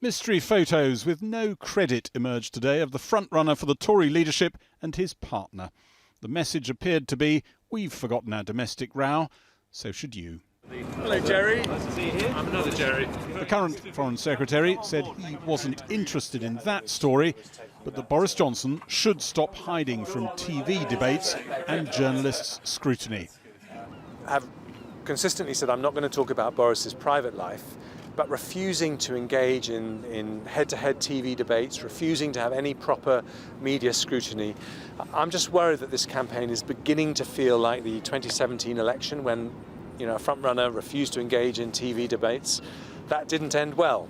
Mystery photos with no credit emerged today of the frontrunner for the Tory leadership and his partner. The message appeared to be, we've forgotten our domestic row, so should you. Hello, Jerry. Nice to see you here. I'm another Jerry. The current Foreign Secretary said he wasn't interested in that story, but that Boris Johnson should stop hiding from TV debates and journalists' scrutiny. Have consistently said I'm not going to talk about Boris's private life, but refusing to engage in head-to-head TV debates, refusing to have any proper media scrutiny. I'm just worried that this campaign is beginning to feel like the 2017 election when, a frontrunner refused to engage in TV debates. That didn't end well.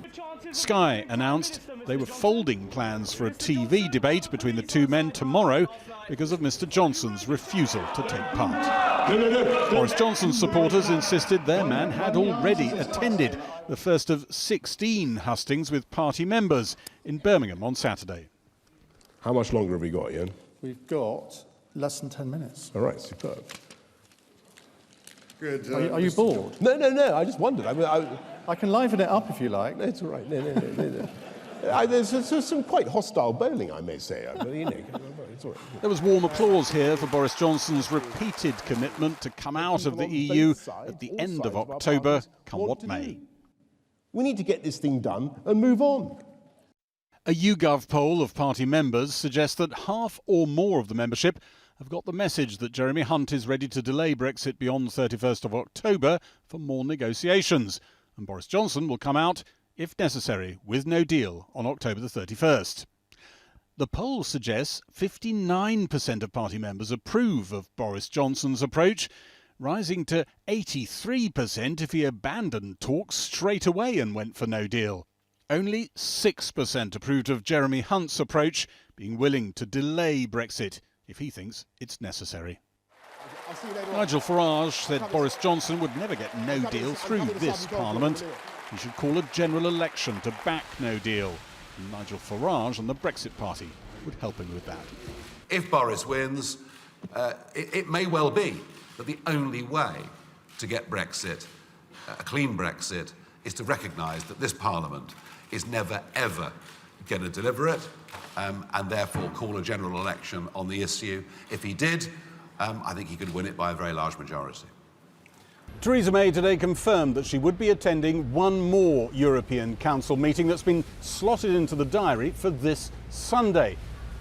Sky announced they were folding plans for a TV debate between the two men tomorrow because of Mr. Johnson's refusal to take part. Boris Johnson's supporters insisted their man had already attended the first of 16 hustings with party members in Birmingham on Saturday. How much longer have we got, Ian? We've got less than 10 minutes. All right, superb. Good. Are you bored? No, I just wondered. I can liven it up if you like. No, it's all right. No. There's some quite hostile bowling, I may say. But, it's all right. There was warm applause here for Boris Johnson's repeated commitment to come out of the EU at the end of October, come what may. We need to get this thing done and move on. A YouGov poll of party members suggests that half or more of the membership have got the message that Jeremy Hunt is ready to delay Brexit beyond the 31st of October for more negotiations. And Boris Johnson will come out, if necessary, with no deal on October the 31st. The poll suggests 59% of party members approve of Boris Johnson's approach, rising to 83% if he abandoned talks straight away and went for no deal. Only 6% approved of Jeremy Hunt's approach, being willing to delay Brexit if he thinks it's necessary. Nigel Farage said Boris Johnson would never get no deal through this Parliament. He should call a general election to back no deal. And Nigel Farage and the Brexit Party would help him with that. If Boris wins, it may well be that the only way to get Brexit, a clean Brexit, is to recognise that this Parliament is never, ever going to deliver it, and therefore call a general election on the issue. If he did, I think he could win it by a very large majority. Theresa May today confirmed that she would be attending one more European Council meeting that's been slotted into the diary for this Sunday.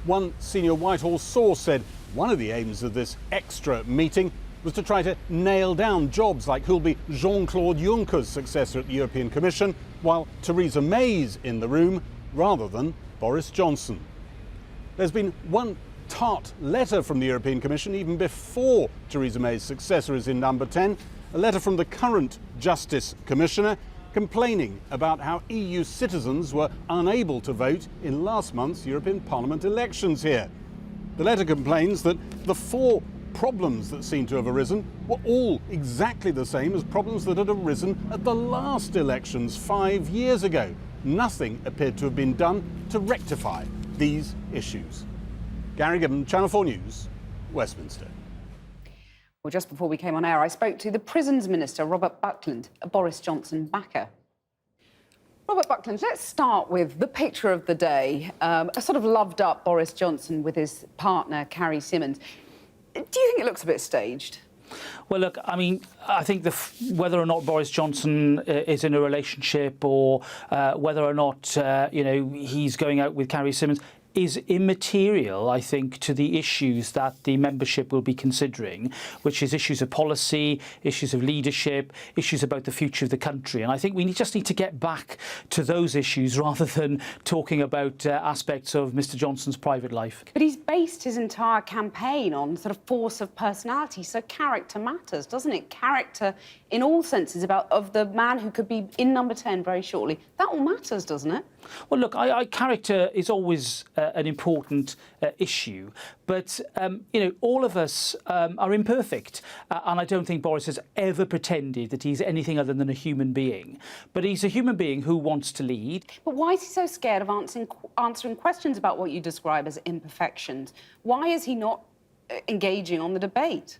One senior Whitehall source said one of the aims of this extra meeting was to try to nail down jobs like who'll be Jean-Claude Juncker's successor at the European Commission, while Theresa May's in the room rather than Boris Johnson. There's been one tart letter from the European Commission even before Theresa May's successor is in number 10, a letter from the current Justice Commissioner complaining about how EU citizens were unable to vote in last month's European Parliament elections here. The letter complains that the 4 problems that seem to have arisen were all exactly the same as problems that had arisen at the last elections 5 years ago. Nothing appeared to have been done to rectify these issues. Gary Gibbon, Channel 4 News, Westminster. Well, just before we came on air, I spoke to the Prisons Minister, Robert Buckland, a Boris Johnson backer. Robert Buckland, let's start with the picture of the day, a sort of loved-up Boris Johnson with his partner, Carrie Symonds. Do you think it looks a bit staged? Well, look, I mean, I think whether or not Boris Johnson is in a relationship or whether or not, he's going out with Carrie Symonds is immaterial, I think, to the issues that the membership will be considering, which is issues of policy, issues of leadership, issues about the future of the country. And I think we just need to get back to those issues rather than talking about aspects of Mr. Johnson's private life. But he's based his entire campaign on sort of force of personality, so character matters, doesn't it? Character, in all senses, of the man who could be in number 10 very shortly. That all matters, doesn't it? Well, look, character is always an important issue, but all of us are imperfect, and I don't think Boris has ever pretended that he's anything other than a human being. But he's a human being who wants to lead. But why is he so scared of answering questions about what you describe as imperfections? Why is he not engaging on the debate?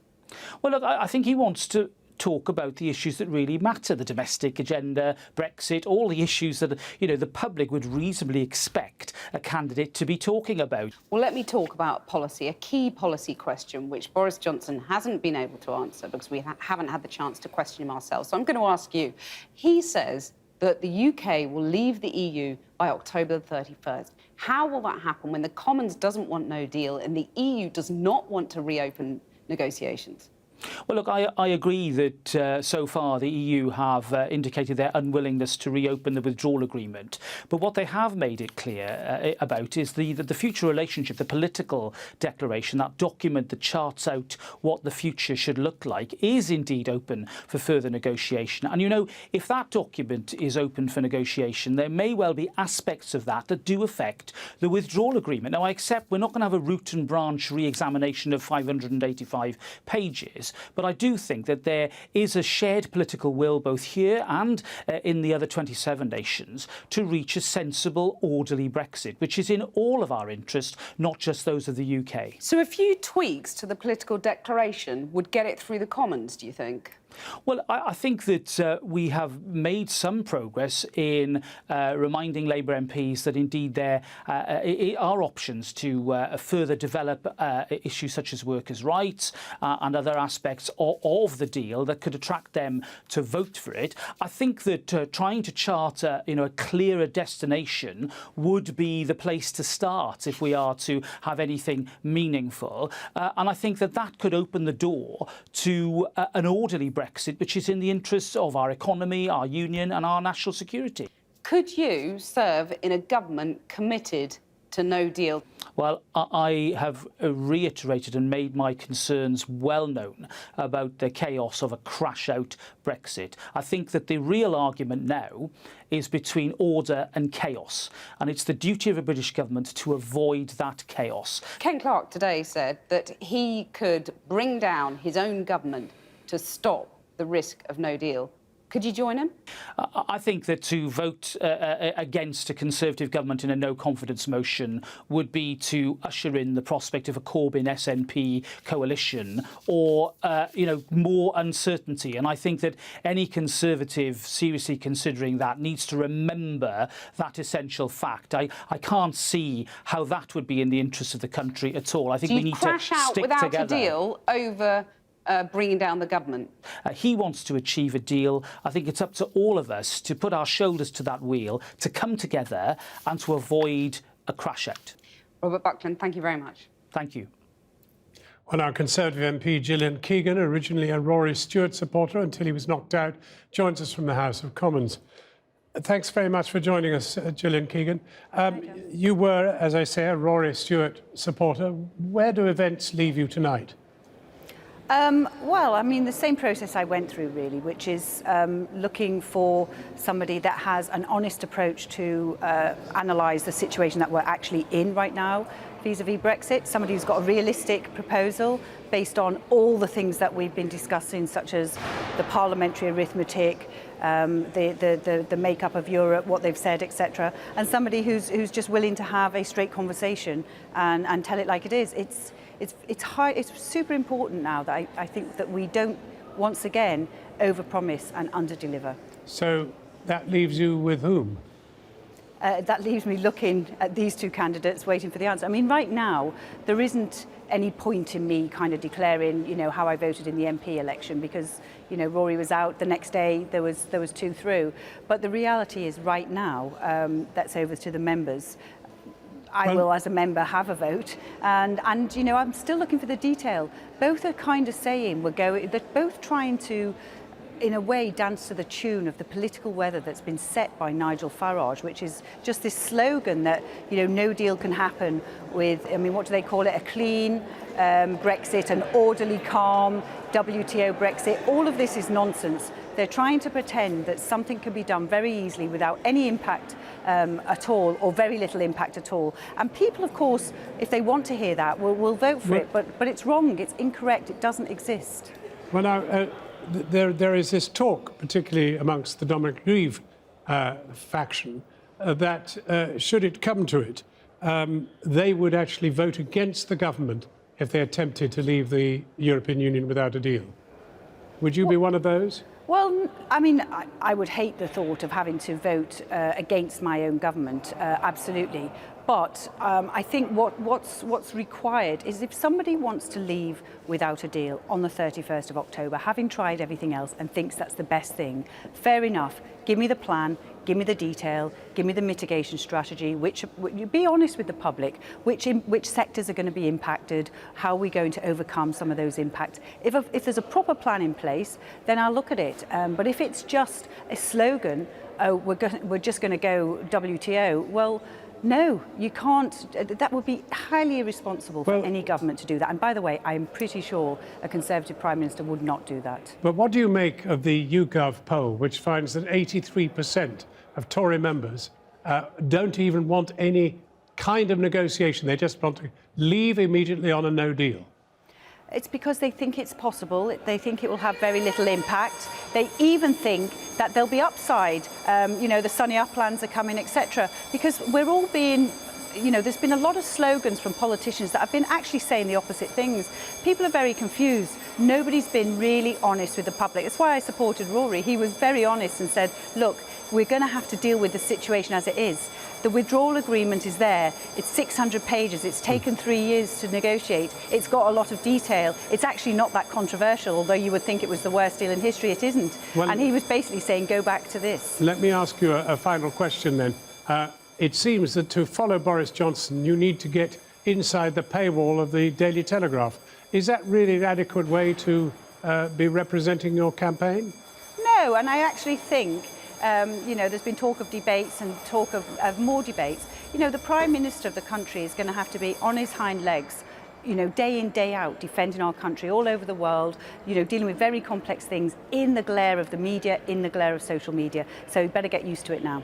Well, look, I think he wants to talk about the issues that really matter, the domestic agenda, Brexit, all the issues that, you know, the public would reasonably expect a candidate to be talking about. Well, let me talk about policy, a key policy question which Boris Johnson hasn't been able to answer because we haven't had the chance to question him ourselves. So I'm going to ask you. He says that the UK will leave the EU by October the 31st. How will that happen when the Commons doesn't want no deal and the EU does not want to reopen negotiations? Well, look, I agree that so far the EU have indicated their unwillingness to reopen the withdrawal agreement. But what they have made it clear about is the future relationship, the political declaration, that document that charts out what the future should look like, is indeed open for further negotiation. And, you know, if that document is open for negotiation, there may well be aspects of that that do affect the withdrawal agreement. Now, I accept we're not going to have a root and branch re-examination of 585 pages. But I do think that there is a shared political will both here and in the other 27 nations to reach a sensible, orderly Brexit, which is in all of our interest, not just those of the UK. So a few tweaks to the political declaration would get it through the Commons, do you think? Well, I think that we have made some progress in reminding Labour MPs that indeed there are options to further develop issues such as workers' rights and other aspects of the deal that could attract them to vote for it. I think that trying to chart a clearer destination would be the place to start if we are to have anything meaningful. And I think that that could open the door to an orderly Brexit, which is in the interests of our economy, our union and our national security. Could you serve in a government committed to no deal? Well, I have reiterated and made my concerns well known about the chaos of a crash-out Brexit. I think that the real argument now is between order and chaos, and it's the duty of a British government to avoid that chaos. Ken Clarke today said that he could bring down his own government to stop the risk of no deal. Could you join him? I think that to vote against a Conservative government in a no-confidence motion would be to usher in the prospect of a Corbyn SNP coalition or, more uncertainty. And I think that any Conservative seriously considering that needs to remember that essential fact. I can't see how that would be in the interests of the country at all. I think we need to stick together. Do you crash out without a deal over bringing down the government? He wants to achieve a deal. I think it's up to all of us to put our shoulders to that wheel, to come together and to avoid a crash out. Robert Buckland, thank you very much. Thank you. Well, our Conservative MP Gillian Keegan, originally a Rory Stewart supporter until he was knocked out, joins us from the House of Commons. Thanks very much for joining us, Gillian Keegan. You were, as I say, a Rory Stewart supporter. Where do events leave you tonight? Well, I mean, the same process I went through, really, which is looking for somebody that has an honest approach to analyse the situation that we're actually in right now vis-à-vis Brexit, somebody who's got a realistic proposal based on all the things that we've been discussing, such as the parliamentary arithmetic, the makeup of Europe, what they've said, etc., and somebody who's just willing to have a straight conversation and tell it like it is. It's super important now that I think that we don't, once again, overpromise and underdeliver. So that leaves you with whom? That leaves me looking at these two candidates, waiting for the answer. I mean, right now, there isn't any point in me kind of declaring, how I voted in the MP election because, Rory was out. The next day, there was two through. But the reality is, right now, that's over to the members. I will, as a member, have a vote, and I'm still looking for the detail. Both are kind of saying they're both trying to, in a way, dance to the tune of the political weather that's been set by Nigel Farage, which is just this slogan that, no deal can happen with, what do they call it, a clean Brexit, an orderly, calm WTO Brexit. All of this is nonsense. They're trying to pretend that something can be done very easily without any impact at all, or very little impact at all. And people, of course, if they want to hear that, will vote for it. But it's wrong, it's incorrect, it doesn't exist. Well, now, there is this talk, particularly amongst the Dominic Grieve faction, that should it come to it, they would actually vote against the government if they attempted to leave the European Union without a deal. Would you be one of those? Well, I mean, I would hate the thought of having to vote against my own government, absolutely. But I think what's required is if somebody wants to leave without a deal on the 31st of October, having tried everything else and thinks that's the best thing, fair enough, give me the plan, give me the detail, give me the mitigation strategy, be honest with the public, which sectors are going to be impacted, how are we going to overcome some of those impacts. If there's a proper plan in place, then I'll look at it. But if it's just a slogan, oh, we're just going to go WTO, well, no, you can't. That would be highly irresponsible for any government to do that. And by the way, I'm pretty sure a Conservative Prime Minister would not do that. But what do you make of the YouGov poll, which finds that 83% of Tory members don't even want any kind of negotiation? They just want to leave immediately on a no deal. It's because they think it's possible. They think it will have very little impact. They even think that there'll be upside. The sunny uplands are coming, etc. Because we're all being, there's been a lot of slogans from politicians that have been actually saying the opposite things. People are very confused. Nobody's been really honest with the public. That's why I supported Rory. He was very honest and said, look, we're going to have to deal with the situation as it is. The withdrawal agreement is there. It's 600 pages. It's taken 3 years to negotiate. It's got a lot of detail. It's actually not that controversial, although you would think it was the worst deal in history. It isn't. Well, and he was basically saying, go back to this. Let me ask you a final question then. It seems that to follow Boris Johnson, you need to get inside the paywall of the Daily Telegraph. Is that really an adequate way to be representing your campaign? No, and I actually think there's been talk of debates and talk of more debates. The Prime Minister of the country is going to have to be on his hind legs, day in, day out, defending our country all over the world, dealing with very complex things in the glare of the media, in the glare of social media. So you better get used to it now.